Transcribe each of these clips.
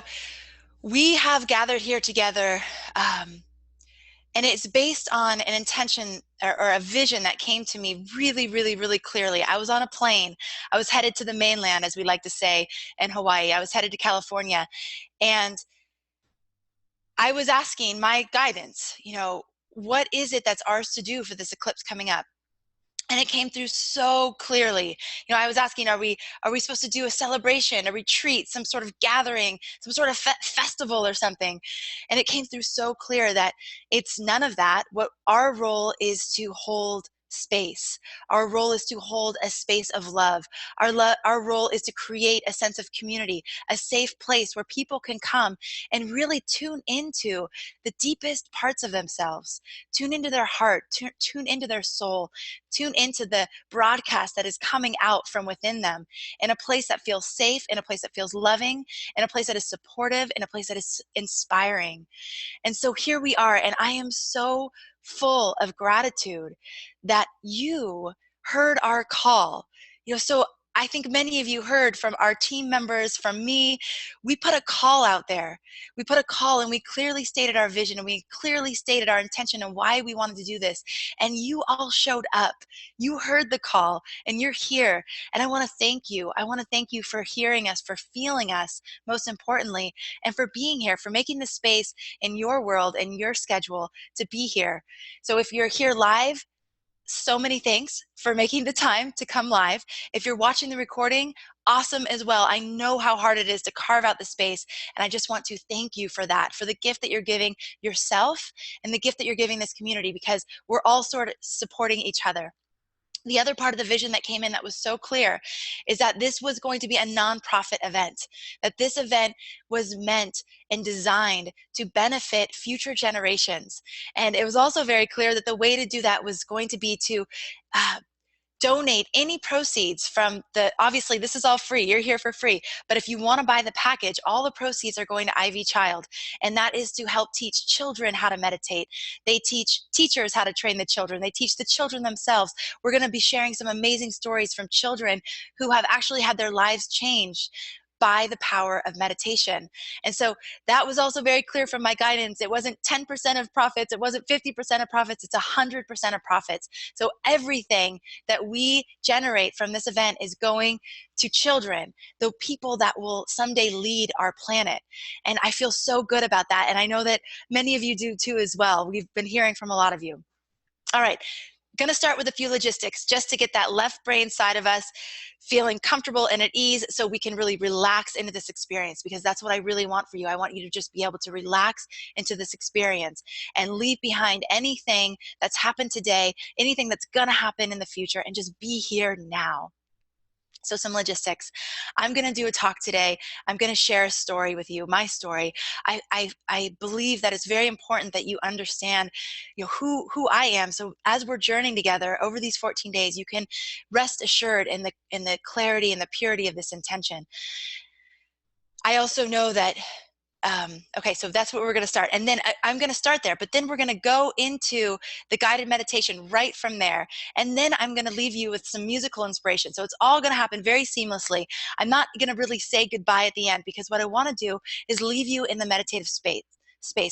So we have gathered here together, and it's based on an intention or a vision that came to me really, really, really clearly. I was on a plane. I was headed to the mainland, as we like to say in Hawaii. I was headed to California, and I was asking my guidance, what is it that's ours to do for this eclipse coming up? And it came through so clearly. I was asking, are we supposed to do a celebration, a retreat, some sort of gathering, some sort of festival or something? And it came through so clear that it's none of that. What our role is to hold space. Our role is to hold a space of love. Our role is to create a sense of community, a safe place where people can come and really tune into the deepest parts of themselves, tune into their heart, tune into their soul, tune into the broadcast that is coming out from within them in a place that feels safe, in a place that feels loving, in a place that is supportive, in a place that is inspiring. And so here we are, and I am so full of gratitude that you heard our call. So I think many of you heard from our team members, from me. We put a call out there. We put a call, and we clearly stated our vision, and we clearly stated our intention and why we wanted to do this. And you all showed up. You heard the call, and you're here. And I want to thank you. I want to thank you for hearing us, for feeling us, most importantly, and for being here, for making the space in your world and your schedule to be here. So if you're here live, so many thanks for making the time to come live. If you're watching the recording, awesome as well. I know how hard it is to carve out the space, and I just want to thank you for that, for the gift that you're giving yourself and the gift that you're giving this community, because we're all sort of supporting each other. The other part of the vision that came in that was so clear is that this was going to be a nonprofit event, that this event was meant and designed to benefit future generations. And it was also very clear that the way to do that was going to be to donate any proceeds from obviously this is all free, you're here for free, but if you want to buy the package, all the proceeds are going to Ivy Child, and that is to help teach children how to meditate. They teach teachers how to train the children. They teach the children themselves. We're going to be sharing some amazing stories from children who have actually had their lives changed by the power of meditation. And so that was also very clear from my guidance. It wasn't 10% of profits. It wasn't 50% of profits. It's 100% of profits. So everything that we generate from this event is going to children, the people that will someday lead our planet. And I feel so good about that. And I know that many of you do too as well. We've been hearing from a lot of you. All right. Going to start with a few logistics just to get that left brain side of us feeling comfortable and at ease so we can really relax into this experience, because that's what I really want for you. I want you to just be able to relax into this experience and leave behind anything that's happened today, anything that's going to happen in the future, and just be here now. So some logistics. I'm going to do a talk today. I'm going to share a story with you, my story. I believe that it's very important that you understand, who I am. So as we're journeying together over these 14 days, you can rest assured in the clarity and the purity of this intention. I also know that okay, so that's what we're going to start. And then I'm going to start there, but then we're going to go into the guided meditation right from there. And then I'm going to leave you with some musical inspiration. So it's all going to happen very seamlessly. I'm not going to really say goodbye at the end, because what I want to do is leave you in the meditative space.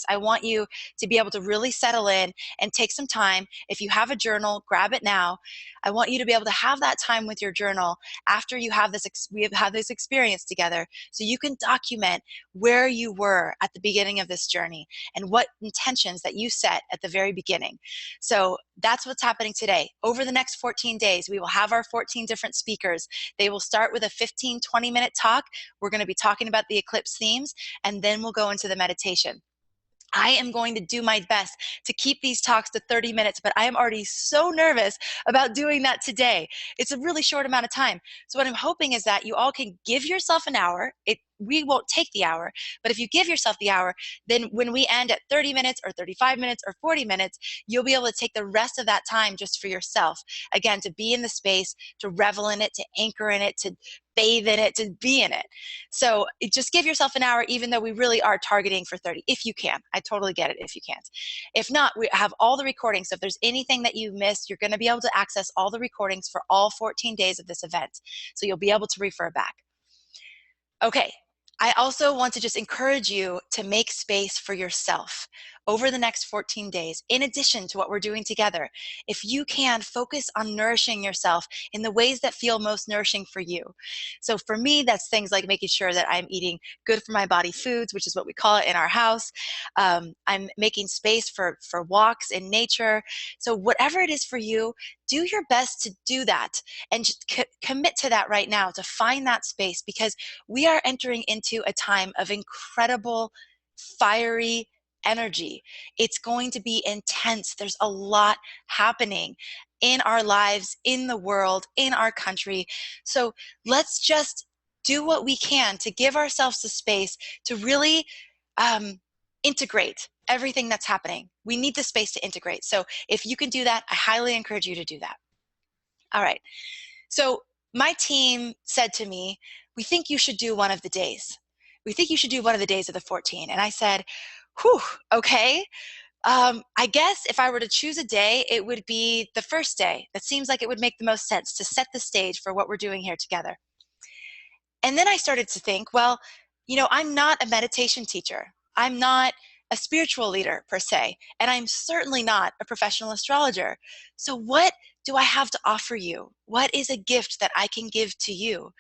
I want you to be able to really settle in and take some time. If you have a journal, grab it now. I want you to be able to have that time with your journal after you have we have had this experience together, so you can document where you were at the beginning of this journey and what intentions that you set at the very beginning. So that's what's happening today. Over the next 14 days, we will have our 14 different speakers. They will start with a 15-20-minute talk. We're going to be talking about the eclipse themes, and then we'll go into the meditation. I am going to do my best to keep these talks to 30 minutes, but I am already so nervous about doing that today. It's a really short amount of time. So what I'm hoping is that you all can give yourself an hour. We won't take the hour, but if you give yourself the hour, then when we end at 30 minutes or 35 minutes or 40 minutes, you'll be able to take the rest of that time just for yourself. Again, to be in the space, to revel in it, to anchor in it, to bathe in it, to be in it. So just give yourself an hour, even though we really are targeting for 30, if you can. I totally get it if you can't. If not, we have all the recordings. So if there's anything that you missed, you're going to be able to access all the recordings for all 14 days of this event. So you'll be able to refer back. Okay. I also want to just encourage you to make space for yourself over the next 14 days, in addition to what we're doing together. If you can, focus on nourishing yourself in the ways that feel most nourishing for you. So for me, that's things like making sure that I'm eating good for my body foods, which is what we call it in our house. I'm making space for walks in nature. So whatever it is for you, do your best to do that and just commit to that right now, to find that space, because we are entering into a time of incredible, fiery energy. It's going to be intense. There's a lot happening in our lives, in the world, in our country. So let's just do what we can to give ourselves the space to really integrate everything that's happening. We need the space to integrate. So if you can do that, I highly encourage you to do that. All right. So my team said to me, we think you should do one of the days. We think you should do one of the days of the 14. And I said, whew, okay. I guess if I were to choose a day, it would be the first day. That seems like it would make the most sense to set the stage for what we're doing here together. And then I started to think, well, I'm not a meditation teacher. I'm not a spiritual leader per se, and I'm certainly not a professional astrologer. So what do I have to offer you? What is a gift that I can give to you?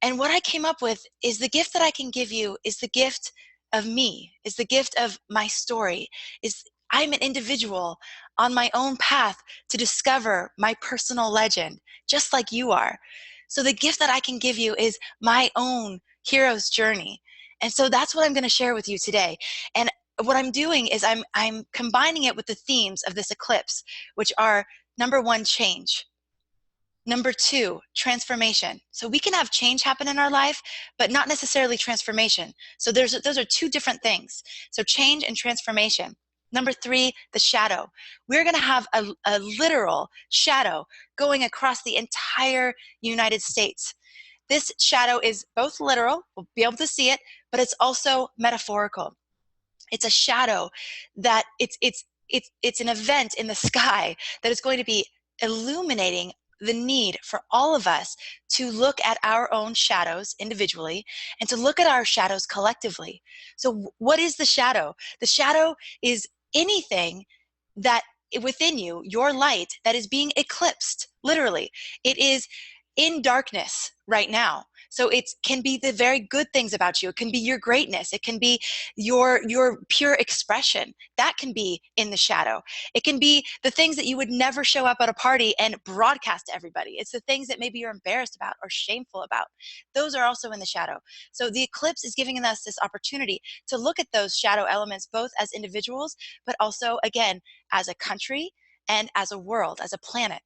And what I came up with is the gift that I can give you is the gift of me, is the gift of my story, is I'm an individual on my own path to discover my personal legend, just like you are. So the gift that I can give you is my own hero's journey. And so that's what I'm going to share with you today. And what I'm doing is I'm combining it with the themes of this eclipse, which are number 1, change. Number 2, transformation. So we can have change happen in our life, but not necessarily transformation. So those are 2 different things. So change and transformation. Number 3, the shadow. We're going to have a literal shadow going across the entire United States. This shadow is both literal, we'll be able to see it, but it's also metaphorical. It's a shadow that it's an event in the sky that is going to be illuminating the need for all of us to look at our own shadows individually and to look at our shadows collectively. So what is the shadow? The shadow is anything that within you, your light, that is being eclipsed, literally. It is in darkness right now. So it can be the very good things about you. It can be your greatness. It can be your pure expression. That can be in the shadow. It can be the things that you would never show up at a party and broadcast to everybody. It's the things that maybe you're embarrassed about or shameful about. Those are also in the shadow. So the eclipse is giving us this opportunity to look at those shadow elements, both as individuals, but also, again, as a country and as a world, as a planet.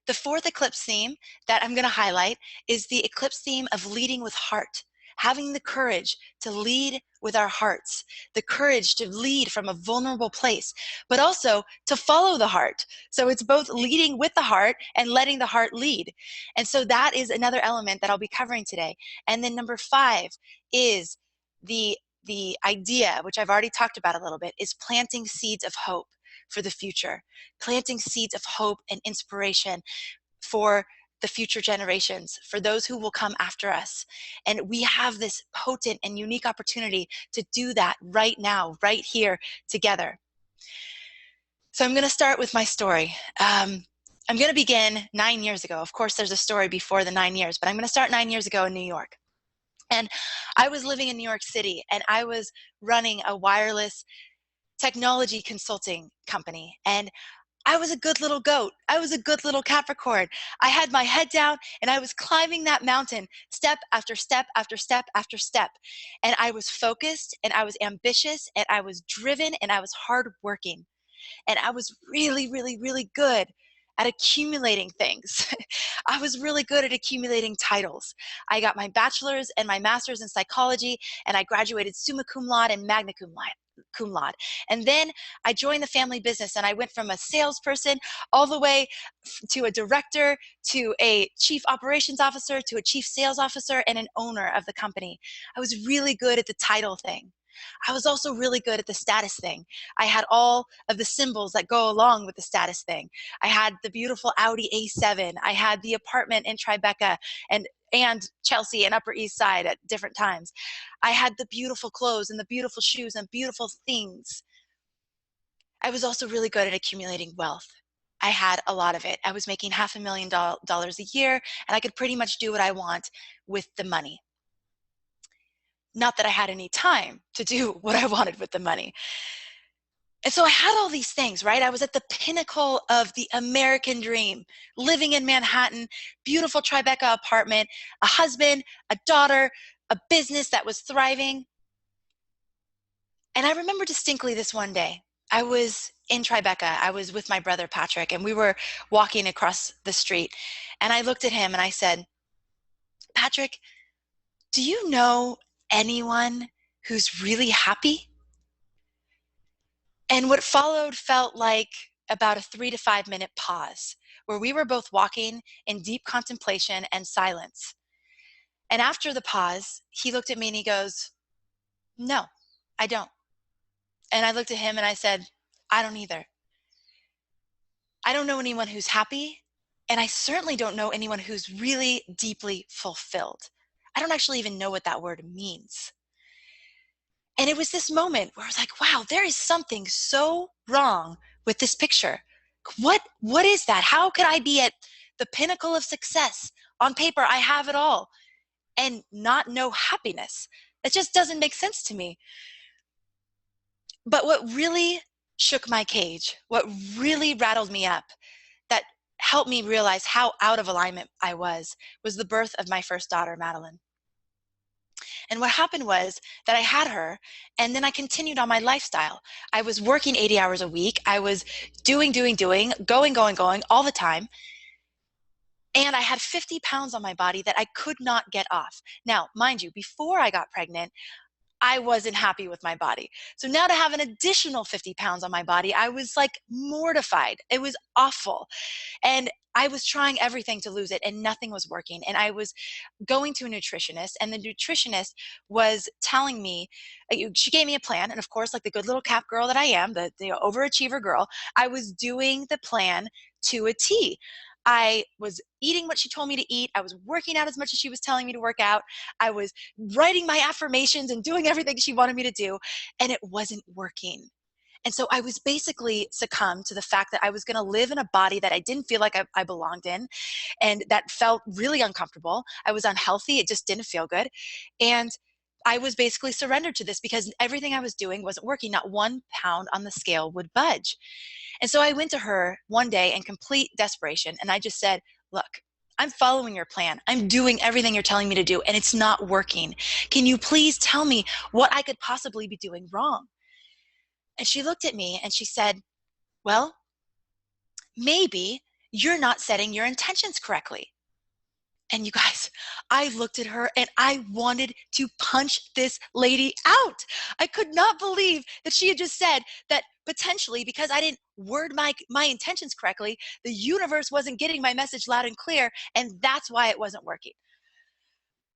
The 4th eclipse theme that I'm going to highlight is the eclipse theme of leading with heart, having the courage to lead with our hearts, the courage to lead from a vulnerable place, but also to follow the heart. So it's both leading with the heart and letting the heart lead. And so that is another element that I'll be covering today. And then number 5 is the idea, which I've already talked about a little bit, is planting seeds of hope for the future, planting seeds of hope and inspiration for the future generations, for those who will come after us. And we have this potent and unique opportunity to do that right now, right here together. So I'm going to start with my story. I'm going to begin 9 years ago. Of course, there's a story before the 9 years, but I'm going to start 9 years ago in New York. And I was living in New York City, and I was running a wireless technology consulting company. And I was a good little goat. I was a good little Capricorn. I had my head down and I was climbing that mountain step after step after step after step. And I was focused and I was ambitious and I was driven and I was hardworking. And I was really, really, really good at accumulating things. I was really good at accumulating titles. I got my bachelor's and my master's in psychology, and I graduated summa cum laude and magna cum laude. And then I joined the family business, and I went from a salesperson all the way to a director, to a chief operations officer, to a chief sales officer, and an owner of the company. I was really good at the title thing. I was also really good at the status thing. I had all of the symbols that go along with the status thing. I had the beautiful Audi A7. I had the apartment in Tribeca and Chelsea and Upper East Side at different times. I had the beautiful clothes and the beautiful shoes and beautiful things. I was also really good at accumulating wealth. I had a lot of it. I was making $500,000 a year, and I could pretty much do what I want with the money. Not that I had any time to do what I wanted with the money. And so I had all these things, right? I was at the pinnacle of the American dream, living in Manhattan, beautiful Tribeca apartment, a husband, a daughter, a business that was thriving. And I remember distinctly this one day. I was in Tribeca. I was with my brother, Patrick, and we were walking across the street. And I looked at him and I said, Patrick, do you know anyone who's really happy? And what followed felt like about a 3 to 5 minute pause where we were both walking in deep contemplation and silence. And after the pause, he looked at me and he goes, no, I don't. And I looked at him and I said, I don't either. I don't know anyone who's happy, and I certainly don't know anyone who's really deeply fulfilled. I don't actually even know what that word means. And it was this moment where I was like, wow, there is something so wrong with this picture. What is that? How could I be at the pinnacle of success? On paper, I have it all, and not know happiness. It just doesn't make sense to me. But what really shook my cage, what really rattled me up, that helped me realize how out of alignment I was the birth of my first daughter, Madeline. And what happened was that I had her, and then I continued on my lifestyle. I was working 80 hours a week. I was doing, going all the time. And I had 50 pounds on my body that I could not get off. Now, mind you, before I got pregnant, I wasn't happy with my body. So now to have an additional 50 pounds on my body, I was like mortified. It was awful. And I was trying everything to lose it and nothing was working. And I was going to a nutritionist, and the nutritionist was telling me, she gave me a plan. And of course, like the good little cap girl that I am, the overachiever girl, I was doing the plan to a T. I was eating what she told me to eat. I was working out as much as she was telling me to work out. I was writing my affirmations and doing everything she wanted me to do, and it wasn't working. And so I was basically succumbed to the fact that I was going to live in a body that I didn't feel like I belonged in, and that felt really uncomfortable. I was unhealthy. It just didn't feel good. And I was basically surrendered to this because everything I was doing wasn't working. Not 1 pound on the scale would budge. And so I went to her one day in complete desperation, and I just said, look, I'm following your plan. I'm doing everything you're telling me to do, and it's not working. Can you please tell me what I could possibly be doing wrong? And she looked at me and she said, well, maybe you're not setting your intentions correctly. And you guys, I looked at her and I wanted to punch this lady out. I could not believe that she had just said that potentially because I didn't word my intentions correctly, the universe wasn't getting my message loud and clear, and that's why it wasn't working.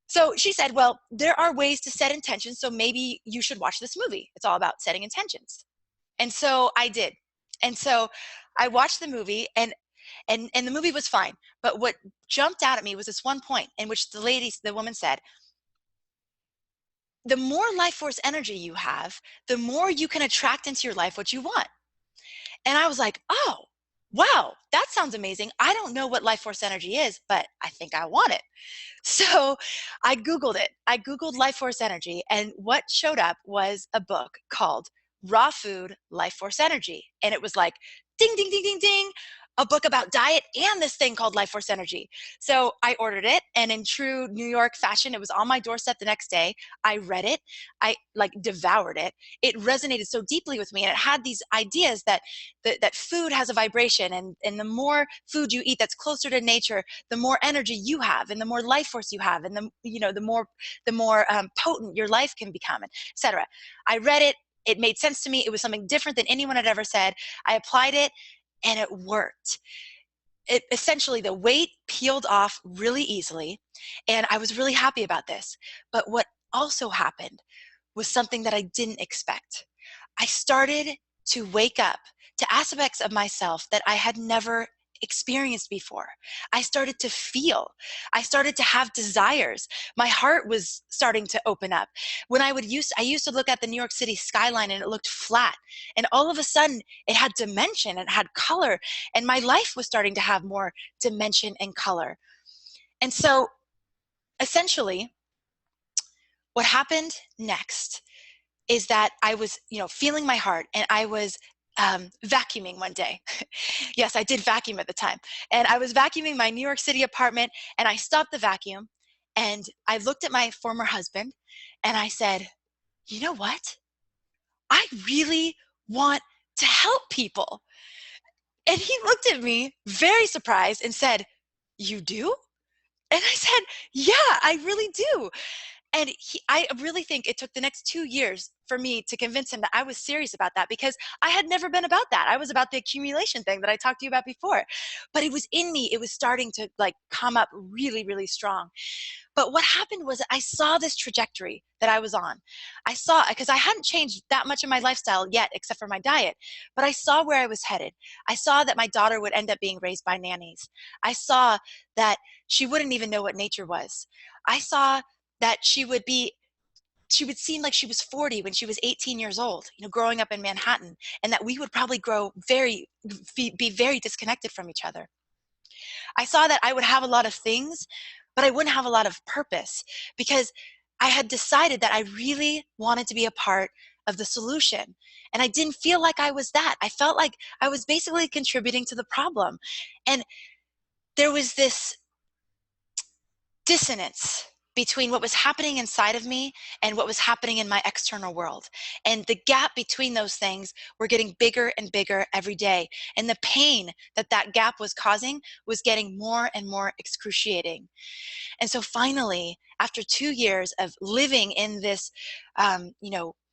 So she said, well, there are ways to set intentions, so maybe you should watch this movie. It's all about setting intentions. And so I did. And so I watched the movie, and the movie was fine. But what jumped out at me was this one point in which the woman said, the more life force energy you have, the more you can attract into your life what you want. And I was like, oh, wow, that sounds amazing. I don't know what life force energy is, but I think I want it. So I Googled it. I Googled life force energy, and what showed up was a book called Raw Food Life Force Energy. And it was like, ding, ding, ding, ding, ding, a book about diet and this thing called Life Force Energy. So I ordered it, and in true New York fashion, it was on my doorstep the next day. I read it. I devoured it. It resonated so deeply with me, and it had these ideas that food has a vibration, and the more food you eat that's closer to nature, the more energy you have, and the more life force you have, and the more potent your life can become, etc. I read it. It made sense to me. It was something different than anyone had ever said. I applied it, and it worked. Essentially, the weight peeled off really easily, and I was really happy about this. But what also happened was something that I didn't expect. I started to wake up to aspects of myself that I had never experienced before. I started to feel. I started to have desires. My heart was starting to open up. When I used to look at the New York City skyline and it looked flat. And all of a sudden it had dimension, it had color, and my life was starting to have more dimension and color. And so essentially what happened next is that I was, feeling my heart, and I was vacuuming one day. Yes, I did vacuum at the time. And I was vacuuming my New York City apartment, and I stopped the vacuum, and I looked at my former husband, and I said, you know what? I really want to help people. And he looked at me very surprised and said, you do? And I said, yeah, I really do. And I really think it took the next 2 years for me to convince him that I was serious about that, because I had never been about that. I was about the accumulation thing that I talked to you about before. But it was in me. It was starting to come up really, really strong. But what happened was I saw this trajectory that I was on. I saw, because I hadn't changed that much of my lifestyle yet, except for my diet, but I saw where I was headed. I saw that my daughter would end up being raised by nannies. I saw that she wouldn't even know what nature was. I saw that she would seem like she was 40 when she was 18 years old, growing up in Manhattan, and that we would probably be very disconnected from each other. I saw that I would have a lot of things, but I wouldn't have a lot of purpose, because I had decided that I really wanted to be a part of the solution. And I didn't feel like I was that. I felt like I was basically contributing to the problem. And there was this dissonance between what was happening inside of me and what was happening in my external world. And the gap between those things were getting bigger and bigger every day. And the pain that that gap was causing was getting more and more excruciating. And so finally, after 2 years of living in this,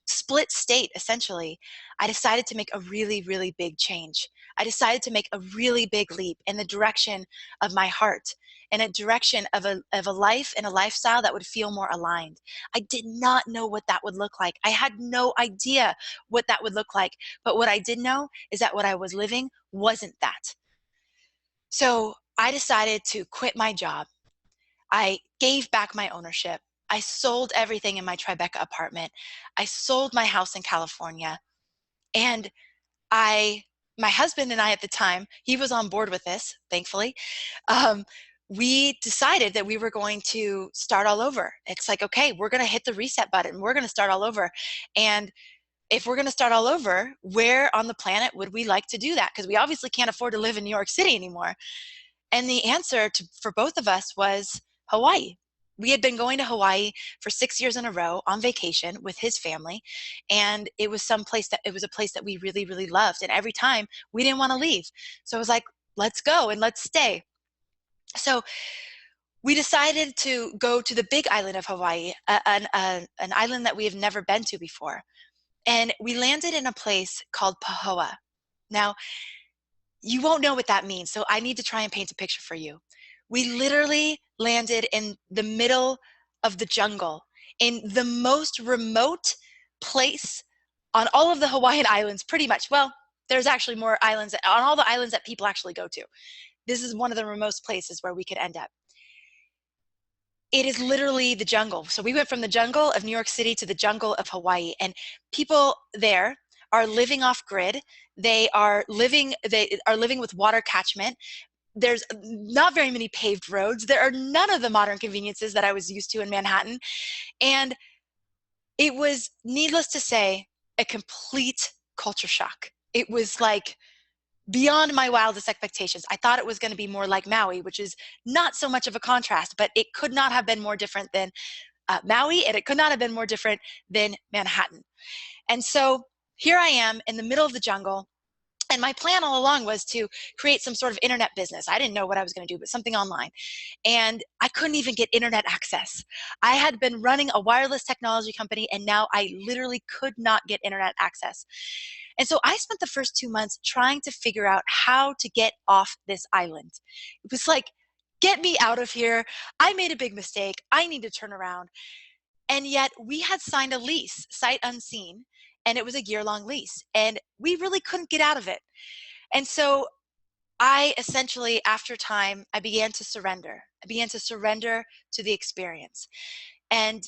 split state, essentially, I decided to make a really, really big change. I decided to make a really big leap in the direction of my heart, in a direction of a life and a lifestyle that would feel more aligned. I did not know what that would look like. I had no idea what that would look like. But what I did know is that what I was living wasn't that. So I decided to quit my job. I gave back my ownership. I sold everything in my Tribeca apartment. I sold my house in California. And my husband and I at the time, he was on board with this, thankfully. We decided that we were going to start all over. It's like, okay, we're going to hit the reset button. We're going to start all over. And if we're going to start all over, where on the planet would we like to do that? Because we obviously can't afford to live in New York City anymore. And the answer for both of us was Hawaii. We had been going to Hawaii for 6 years in a row on vacation with his family. And it was a place that we really, really loved. And every time we didn't want to leave. So I was like, let's go and let's stay. So we decided to go to the big island of Hawaii, an island that we have never been to before. And we landed in a place called Pahoa. Now, you won't know what that means, so I need to try and paint a picture for you. We literally landed in the middle of the jungle, in the most remote place on all of the Hawaiian islands, pretty much. Well, there's actually more islands, on all the islands that people actually go to. This is one of the remote places where we could end up. It is literally the jungle. So we went from the jungle of New York City to the jungle of Hawaii, and people there are living off grid. They are living with water catchment. There's not very many paved roads. There are none of the modern conveniences that I was used to in Manhattan. And it was, needless to say, a complete culture shock. It was like beyond my wildest expectations. I thought it was going to be more like Maui, which is not so much of a contrast, but it could not have been more different than Maui, and it could not have been more different than Manhattan. And so here I am in the middle of the jungle. And my plan all along was to create some sort of internet business. I didn't know what I was going to do, but something online. And I couldn't even get internet access. I had been running a wireless technology company, and now I literally could not get internet access. And so I spent the first 2 months trying to figure out how to get off this island. It was like, get me out of here. I made a big mistake. I need to turn around. And yet we had signed a lease, sight unseen, and it was a year-long lease, and we really couldn't get out of it. And so I essentially, after time, I began to surrender. I began to surrender to the experience. And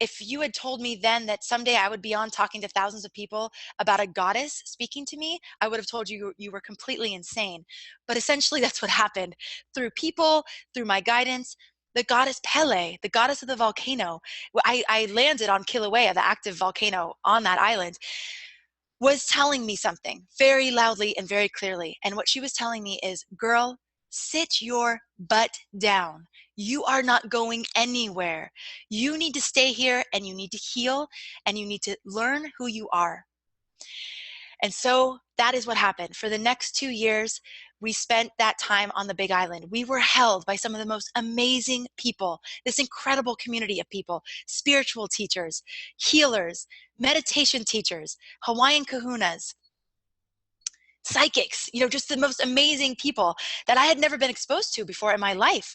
if you had told me then that someday I would be on talking to thousands of people about a goddess speaking to me, I would have told you you were completely insane. But essentially, that's what happened. Through people, through my guidance, the goddess Pele, the goddess of the volcano, I landed on Kilauea, the active volcano on that island, was telling me something very loudly and very clearly. And what she was telling me is, girl, sit your butt down. You are not going anywhere. You need to stay here and you need to heal and you need to learn who you are. And so that is what happened. For the next 2 years, we spent that time on the Big Island. We were held by some of the most amazing people, this incredible community of people, spiritual teachers, healers, meditation teachers, Hawaiian kahunas, psychics, just the most amazing people that I had never been exposed to before in my life.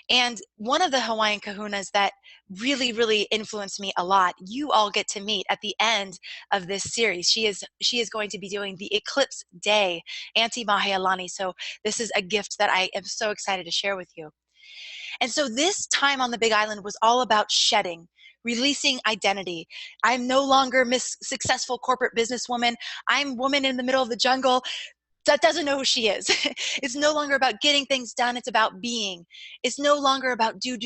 And one of the Hawaiian kahunas that really, really influenced me a lot, you all get to meet at the end of this series. She is going to be doing the Eclipse Day, Auntie Mahealani. So this is a gift that I am so excited to share with you. And so this time on the Big Island was all about shedding, releasing identity. I'm no longer Miss Successful Corporate Businesswoman. I'm woman in the middle of the jungle that doesn't know who she is. It's no longer about getting things done. It's about being. It's no longer about do.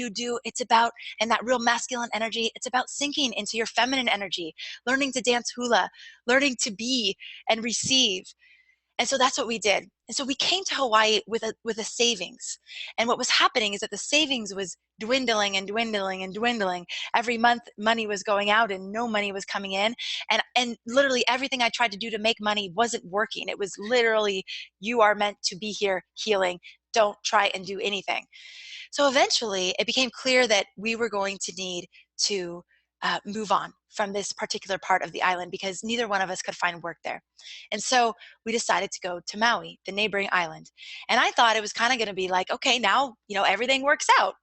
It's about, and that real masculine energy, it's about sinking into your feminine energy, learning to dance hula, learning to be and receive. And so that's what we did. And so we came to Hawaii with a savings. And what was happening is that the savings was dwindling and dwindling and dwindling. Every month money was going out and no money was coming in. And literally everything I tried to do to make money wasn't working. It was literally, you are meant to be here healing. Don't try and do anything. So eventually it became clear that we were going to need to move on from this particular part of the island because neither one of us could find work there. And so we decided to go to Maui, the neighboring island. And I thought it was kind of going to be like, okay, now, everything works out.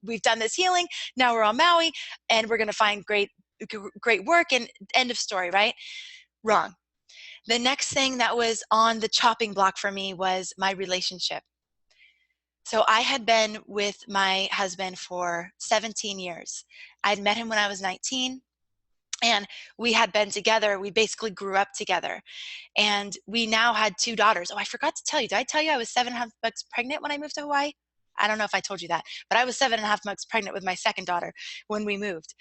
We've done this healing. Now we're on Maui and we're going to find great work and end of story, right? Wrong. The next thing that was on the chopping block for me was my relationship. So I had been with my husband for 17 years. I'd met him when I was 19. And we had been together. We basically grew up together. And we now had 2 daughters. Oh, I forgot to tell you. Did I tell you I was 7.5 months pregnant when I moved to Hawaii? I don't know if I told you that, but I was 7.5 months pregnant with my second daughter when we moved.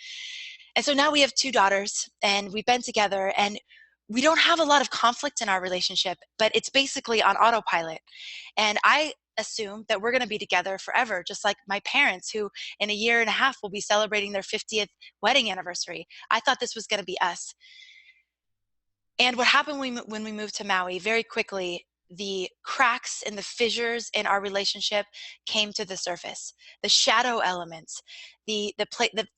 And so now we have 2 daughters and we've been together and we don't have a lot of conflict in our relationship, but it's basically on autopilot. And I assume that we're going to be together forever, just like my parents, who in a year and a half will be celebrating their 50th wedding anniversary. I thought this was going to be us. And what happened when we moved to Maui, very quickly, the cracks and the fissures in our relationship came to the surface. The shadow elements, the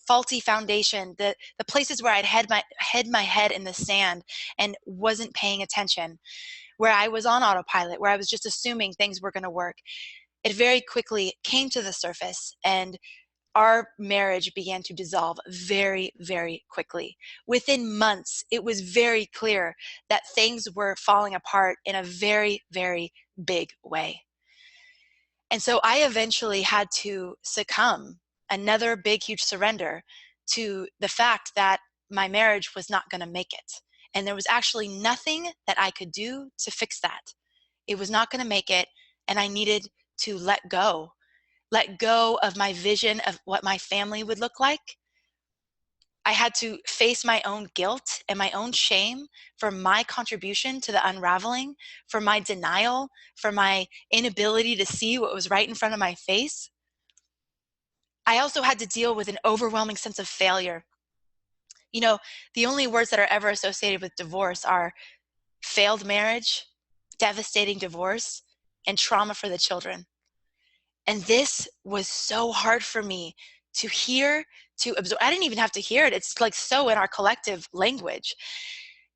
faulty foundation, the places where I'd hid my head in the sand and wasn't paying attention, where I was on autopilot, where I was just assuming things were going to work. It very quickly came to the surface and our marriage began to dissolve very, very quickly. Within months, it was very clear that things were falling apart in a very, very big way. And so I eventually had to succumb, another big, huge surrender to the fact that my marriage was not going to make it. And there was actually nothing that I could do to fix that. It was not going to make it, and I needed to let go of my vision of what my family would look like. I had to face my own guilt and my own shame for my contribution to the unraveling, for my denial, for my inability to see what was right in front of my face. I also had to deal with an overwhelming sense of failure. The only words that are ever associated with divorce are failed marriage, devastating divorce, and trauma for the children. And this was so hard for me to hear, to absorb. I didn't even have to hear it. It's like so in our collective language.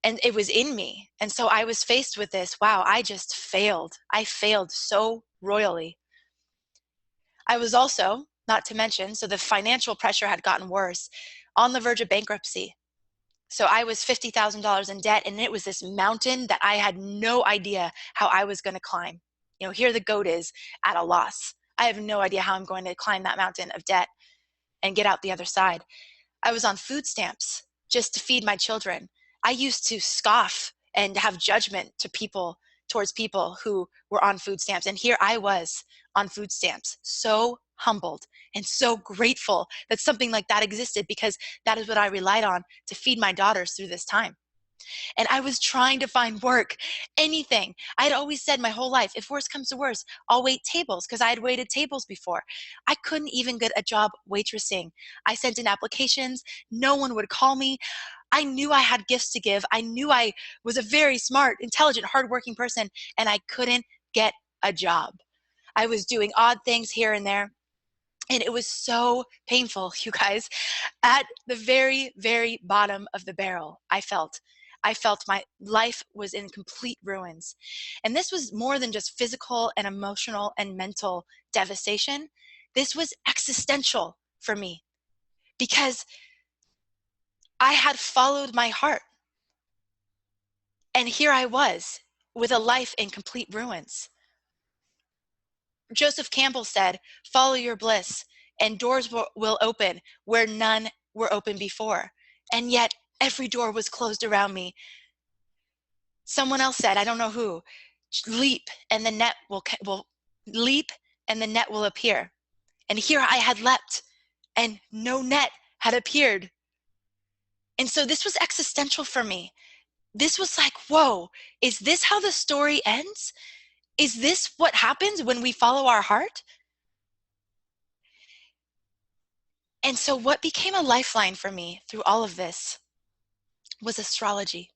And it was in me. And so I was faced with this, wow, I just failed. I failed so royally. I was also, not to mention, so the financial pressure had gotten worse. on the verge of bankruptcy. So I was $50,000 in debt, and it was this mountain that I had no idea how I was going to climb. You know, here the goat is at a loss. I have no idea how I'm going to climb that mountain of debt and get out the other side. I was on food stamps just to feed my children. I used to scoff and have judgment towards people who were on food stamps. And here I was on food stamps, so humbled and so grateful that something like that existed, because that is what I relied on to feed my daughters through this time. And I was trying to find work, anything. I had always said my whole life, if worse comes to worse, I'll wait tables, because I had waited tables before. I couldn't even get a job waitressing. I sent in applications. No one would call me. I knew I had gifts to give. I knew I was a very smart, intelligent, hardworking person, and I couldn't get a job. I was doing odd things here and there. And it was so painful, you guys. At the very, very bottom of the barrel, I felt my life was in complete ruins. And this was more than just physical and emotional and mental devastation. This was existential for me, because I had followed my heart. And here I was with a life in complete ruins. Joseph Campbell said, follow your bliss and doors will open where none were open before. And yet every door was closed around me. Someone else said, I don't know who, leap and the net will leap and the net will appear. And here I had leapt and no net had appeared. And so this was existential for me. This was like, whoa, is this how the story ends? Is this what happens when we follow our heart? And so what became a lifeline for me through all of this was astrology.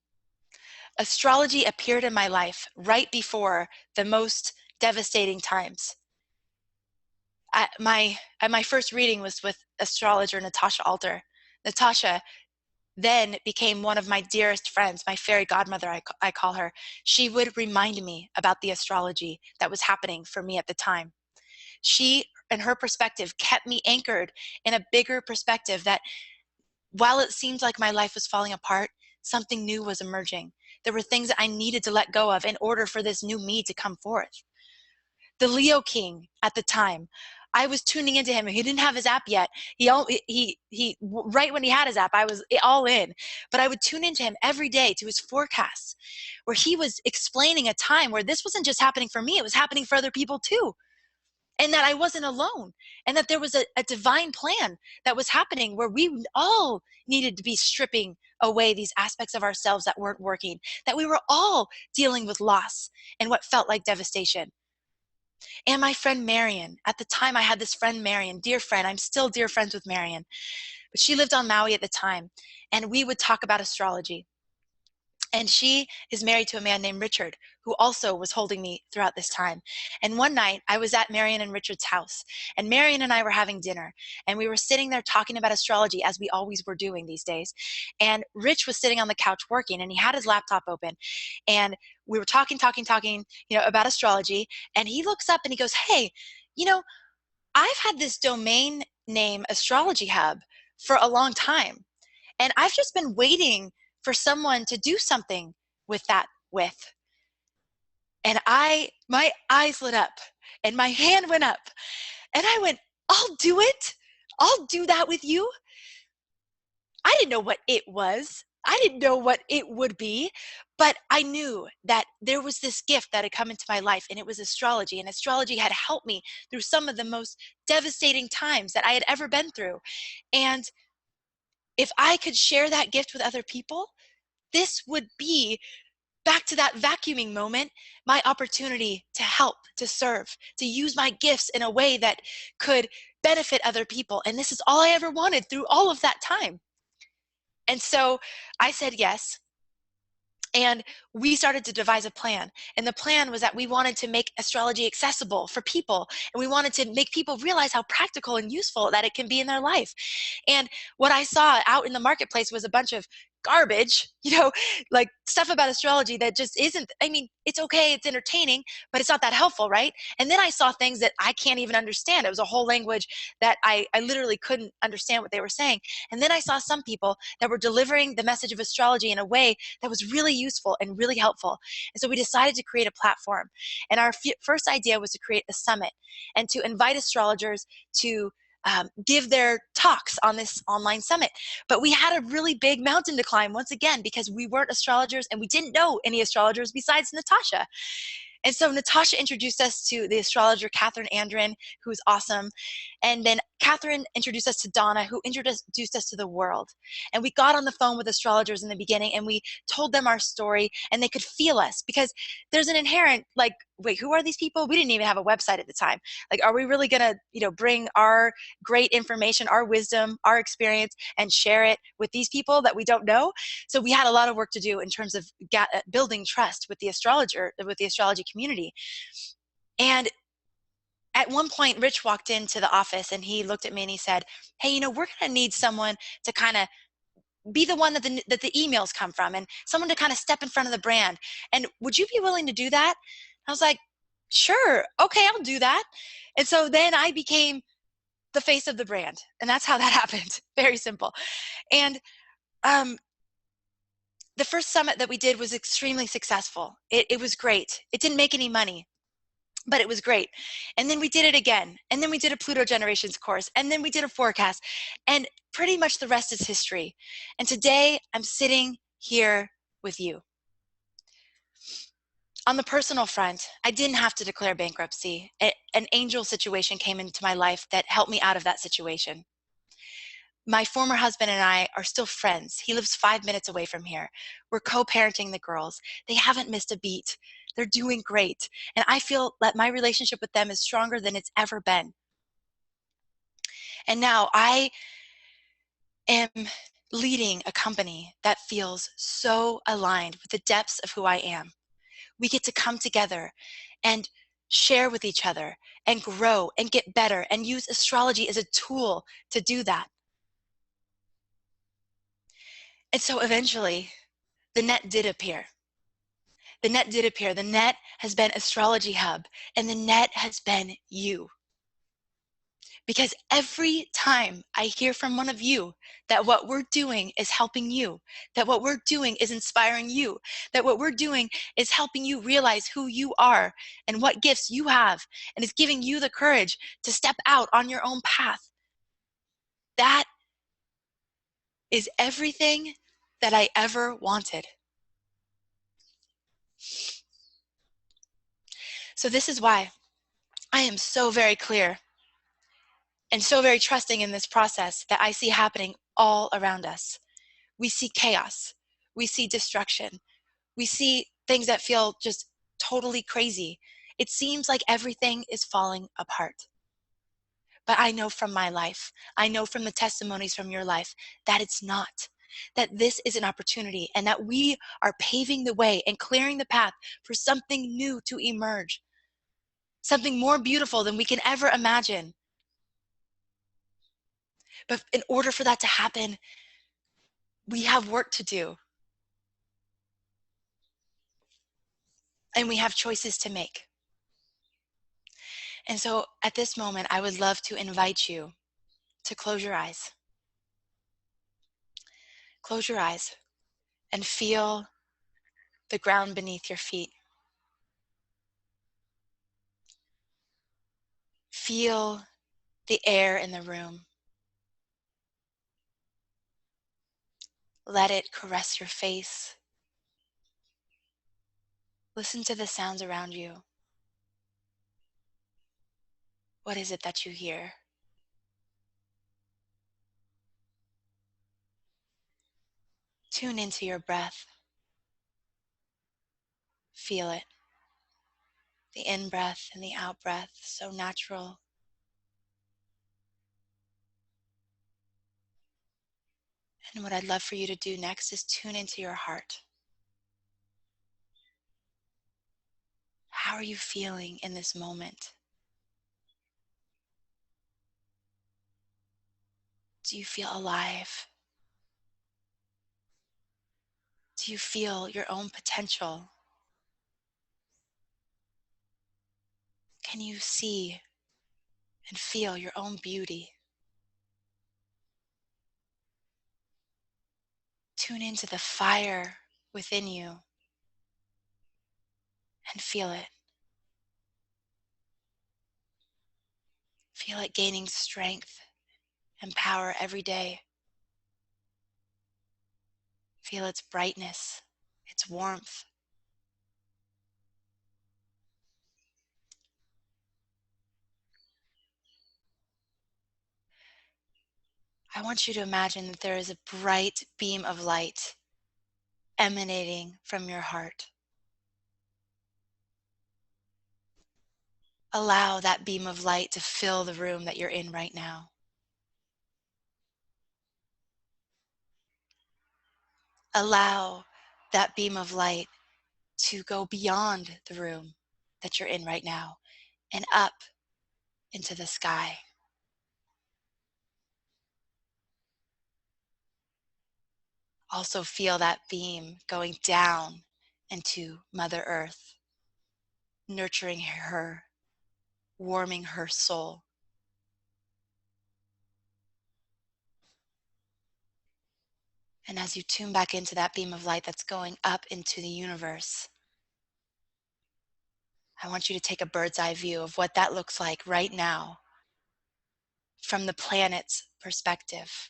Astrology appeared in my life right before the most devastating times. My first reading was with astrologer Natasha Alter. Natasha then became one of my dearest friends, my fairy godmother, I call her. She would remind me about the astrology that was happening for me at the time. She and her perspective kept me anchored in a bigger perspective that while it seemed like my life was falling apart, something new was emerging. There were things that I needed to let go of in order for this new me to come forth. The Leo King at the time, I was tuning into him. He didn't have his app yet. Right when he had his app, I was all in. But I would tune into him every day to his forecasts, where he was explaining a time where this wasn't just happening for me, it was happening for other people too. And that I wasn't alone, and that there was a divine plan that was happening where we all needed to be stripping away these aspects of ourselves that weren't working, that we were all dealing with loss and what felt like devastation. And my friend Marion, at the time I had this friend Marion, dear friend, I'm still dear friends with Marion, but she lived on Maui at the time, and we would talk about astrology. And she is married to a man named Richard, who also was holding me throughout this time. And one night I was at Marion and Richard's house, and Marion and I were having dinner, and we were sitting there talking about astrology, as we always were doing these days. And Rich was sitting on the couch working, and he had his laptop open, and we were talking, about astrology. And he looks up and he goes, hey, I've had this domain name Astrology Hub for a long time, and I've just been waiting for someone to do something with that with. And my eyes lit up and my hand went up and I went, I'll do it. I'll do that with you. I didn't know what it was. I didn't know what it would be, but I knew that there was this gift that had come into my life, and it was astrology. And astrology had helped me through some of the most devastating times that I had ever been through. And if I could share that gift with other people, this would be, back to that vacuuming moment, my opportunity to help, to serve, to use my gifts in a way that could benefit other people. And this is all I ever wanted through all of that time. And so I said yes. And we started to devise a plan. And the plan was that we wanted to make astrology accessible for people. And we wanted to make people realize how practical and useful that it can be in their life. And what I saw out in the marketplace was a bunch of garbage, like stuff about astrology that just isn't, I mean, it's okay, it's entertaining, but it's not that helpful, right? And then I saw things that I can't even understand. It was a whole language that I literally couldn't understand what they were saying. And then I saw some people that were delivering the message of astrology in a way that was really useful and really helpful. And so we decided to create a platform. And our first idea was to create a summit and to invite astrologers to give their talks on this online summit. But we had a really big mountain to climb once again, because we weren't astrologers and we didn't know any astrologers besides Natasha. And so Natasha introduced us to the astrologer Catherine Andren, who's awesome. And then Catherine introduced us to Donna, who introduced us to the world. And we got on the phone with astrologers in the beginning and we told them our story, and they could feel us, because there's an inherent, like, wait, who are these people? We didn't even have a website at the time. Like, are we really gonna, bring our great information, our wisdom, our experience, and share it with these people that we don't know? So we had a lot of work to do in terms of building trust with the astrology community. And at one point, Rich walked into the office and he looked at me and he said, hey, we're going to need someone to kind of be the one that the emails come from, and someone to kind of step in front of the brand. And would you be willing to do that? I was like, sure. Okay, I'll do that. And so then I became the face of the brand. And that's how that happened. Very simple. And the first summit that we did was extremely successful. It was great. It didn't make any money, but it was great. And then we did it again. And then we did a Pluto Generations course. And then we did a forecast. And pretty much the rest is history. And today I'm sitting here with you. On the personal front, I didn't have to declare bankruptcy. An angel situation came into my life that helped me out of that situation. My former husband and I are still friends. He lives 5 minutes away from here. We're co-parenting the girls. They haven't missed a beat. They're doing great. And I feel that my relationship with them is stronger than it's ever been. And now I am leading a company that feels so aligned with the depths of who I am. We get to come together and share with each other and grow and get better and use astrology as a tool to do that. And so eventually, the net did appear. The net did appear. The net has been Astrology Hub, and the net has been you. Because every time I hear from one of you that what we're doing is helping you, that what we're doing is inspiring you, that what we're doing is helping you realize who you are and what gifts you have, and is giving you the courage to step out on your own path, that is everything that I ever wanted. So this is why I am so very clear and so very trusting in this process that I see happening all around us. We see chaos. We see destruction. We see things that feel just totally crazy. It seems like everything is falling apart. But I know from my life, I know from the testimonies from your life, that it's not. That this is an opportunity, and that we are paving the way and clearing the path for something new to emerge. Something more beautiful than we can ever imagine. But in order for that to happen, we have work to do. And we have choices to make. And so at this moment, I would love to invite you to close your eyes. Close your eyes and feel the ground beneath your feet. Feel the air in the room. Let it caress your face. Listen to the sounds around you. What is it that you hear? Tune into your breath. Feel it. The in-breath and the out-breath, so natural. And what I'd love for you to do next is tune into your heart. How are you feeling in this moment? Do you feel alive? Do you feel your own potential? Can you see and feel your own beauty? Tune into the fire within you and feel it. Feel it gaining strength and power every day. Feel its brightness, its warmth. I want you to imagine that there is a bright beam of light emanating from your heart. Allow that beam of light to fill the room that you're in right now. Allow that beam of light to go beyond the room that you're in right now and up into the sky. Also feel that beam going down into Mother Earth, nurturing her, warming her soul. And as you tune back into that beam of light that's going up into the universe, I want you to take a bird's eye view of what that looks like right now from the planet's perspective.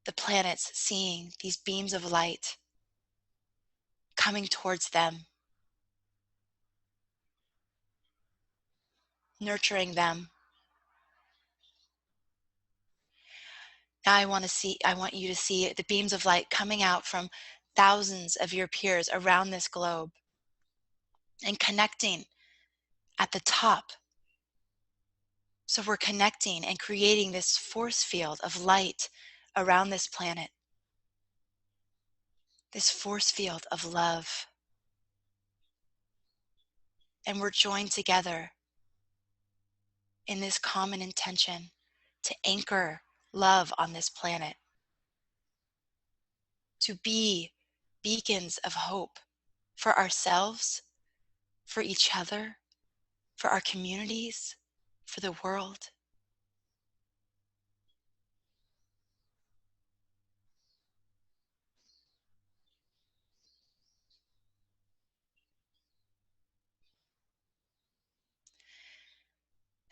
The planets seeing these beams of light coming towards them, nurturing them. Now I want you to see the beams of light coming out from thousands of your peers around this globe and connecting at the top. So we're connecting and creating this force field of light around this planet, this force field of love. And we're joined together in this common intention to anchor love on this planet, to be beacons of hope for ourselves, for each other, for our communities, for the world.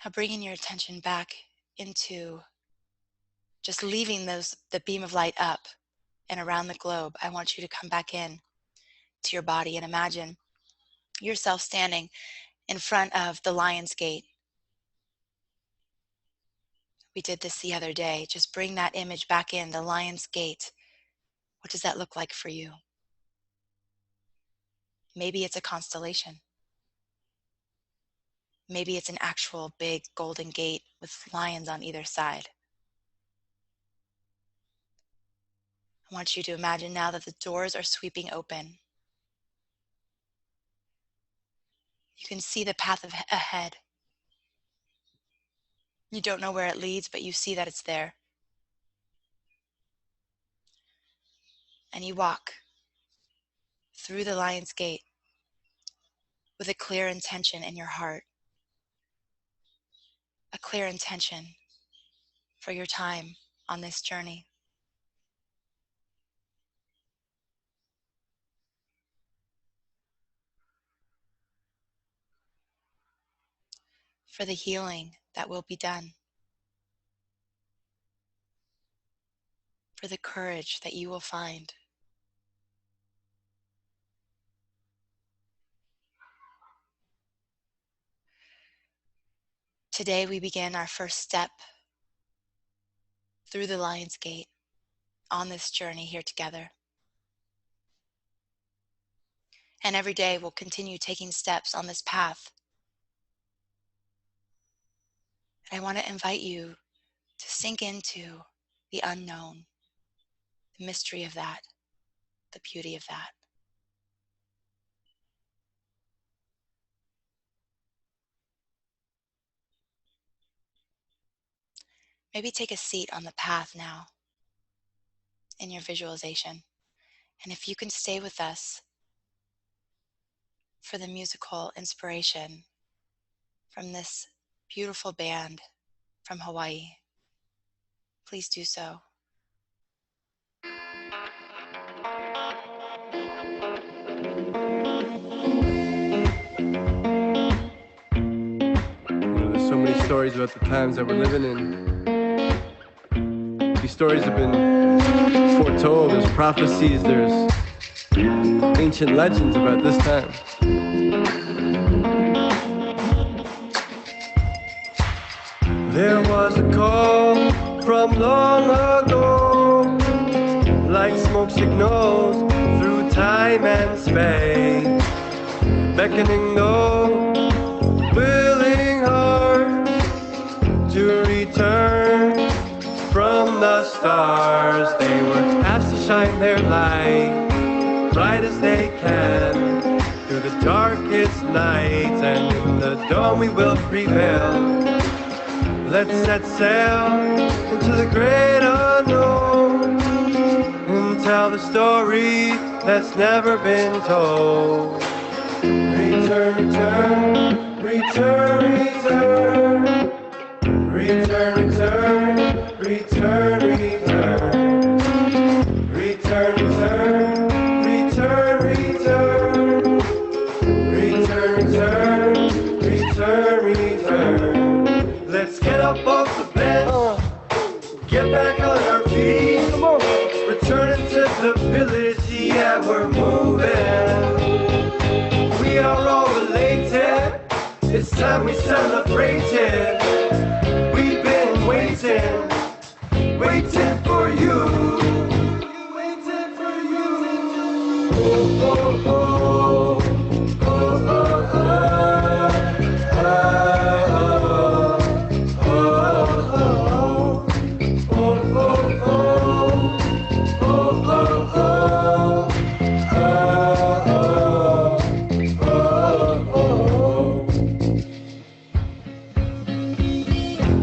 Now bringing your attention back into just leaving the beam of light up and around the globe. I want you to come back in to your body and imagine yourself standing in front of the Lion's Gate. We did this the other day. Just bring that image back in, the Lion's Gate. What does that look like for you? Maybe it's a constellation. Maybe it's an actual big golden gate with lions on either side. I want you to imagine now that the doors are sweeping open. You can see the path ahead. You don't know where it leads, but you see that it's there. And you walk through the Lion's Gate with a clear intention in your heart, a clear intention for your time on this journey. For the healing that will be done, for the courage that you will find. Today we begin our first step through the Lion's Gate on this journey here together. And every day we'll continue taking steps on this path. And I want to invite you to sink into the unknown, the mystery of that, the beauty of that. Maybe take a seat on the path now in your visualization And if you can stay with us for the musical inspiration from this beautiful band from Hawaii, please do so. There's so many stories about the times that we're living in. These stories have been foretold. There's prophecies, there's ancient legends about this time. There was a call from long ago, like smoke signals through time and space, beckoning those willing hearts to return from the stars. They were asked to shine their light bright as they can through the darkest nights, and in the dawn we will prevail. Let's set sail into the great unknown and tell the story that's never been told. Return, return, return, return. Return, return, return, return. Return, return, return, return. Return, return, return, return. Let's get up off the bed, get back on our feet. Come on, returning to the village, yeah, we're moving. We are all related, it's time we celebrate it. We've been waiting, waiting for you. Waiting for you. Oh, oh, oh, oh, oh, oh, oh,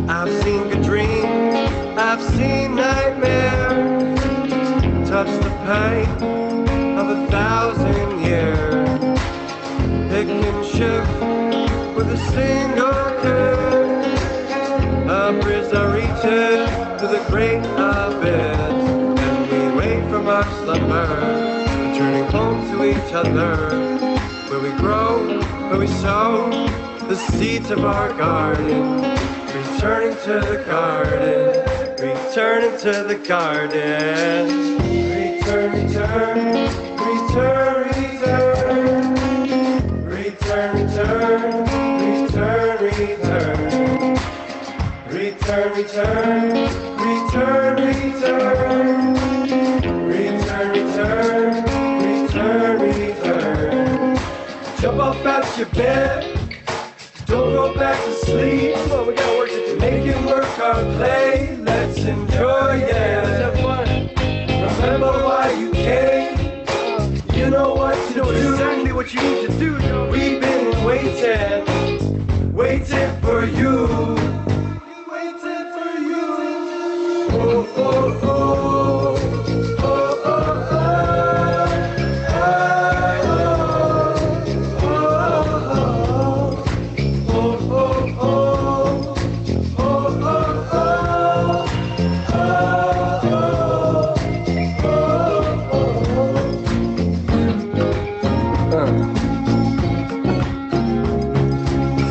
I've seen good dreams, I've seen nightmares, touch the pain of 1,000 years. It can shift with a single kiss. A bridge that reaches to the great abyss, and we wake from our slumber, returning home to each other, where we grow, where we sow the seeds of our garden. Returning to the garden, returning to the garden. Return, return, return, return. Return, return, return, return. Return, return, return, return. Return, return, return, return. Jump up out your bed, don't go back to sleep. Come on, we got work to do. Make it work or play, let's enjoy it. Let's have fun. Remember why you came. You know what to do. Exactly what you need to do. We've been waiting, waiting for you. Waiting for you. Oh, oh, oh. Oh, oh, oh.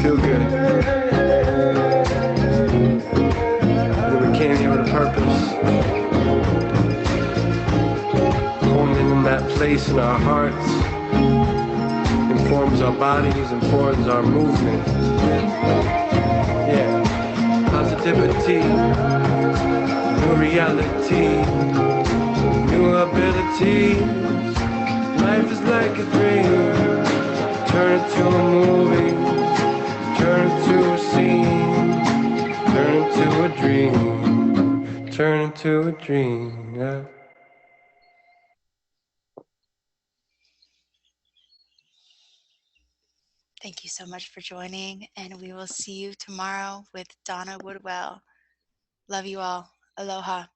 Feel good. We came here with a purpose. Honing in that place in our hearts informs our bodies, informs our movement. Yeah. Positivity, new reality, new ability. Life is like a dream. Turn it to a movie, turn it to a scene, turn it to a dream, turn it to a dream, yeah. Thank you so much for joining, and we will see you tomorrow with Donna Woodwell. Love you all. Aloha.